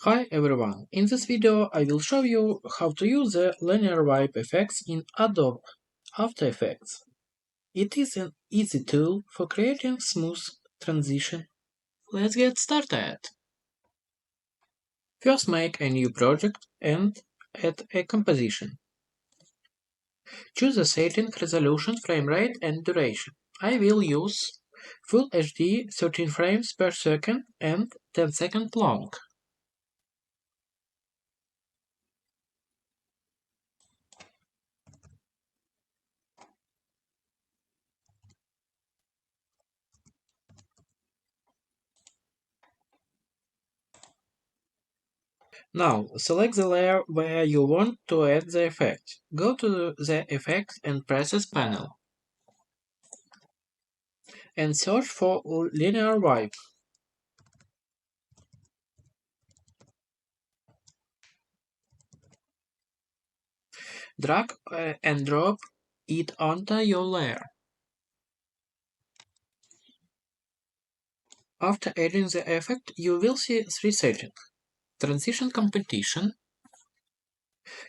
Hi everyone, in this video I will show you how to use the linear wipe effects in Adobe After Effects. It is an easy tool for creating smooth transition. Let's get started. First make a new project and add a composition. Choose a setting, resolution, frame rate and duration. I will use Full HD 13 frames per second and 10 seconds long. Now, select the layer where you want to add the effect. Go to the Effects and Presets panel and search for Linear Wipe. Drag and drop it onto your layer. After adding the effect, you will see three settings. Transition competition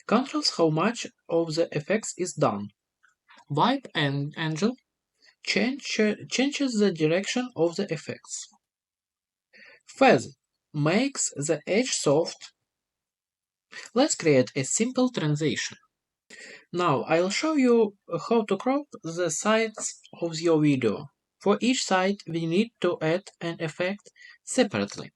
controls how much of the effects is done. Wipe and angle changes the direction of the effects. Feather makes the edge soft. Let's create a simple transition. Now I'll show you how to crop the sides of your video. For each side we need to add an effect separately.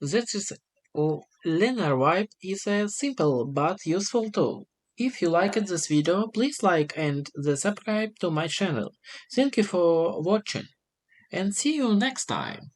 That is Linear Wipe is a simple but useful tool. If you liked this video, please like and subscribe to my channel. Thank you for watching and see you next time.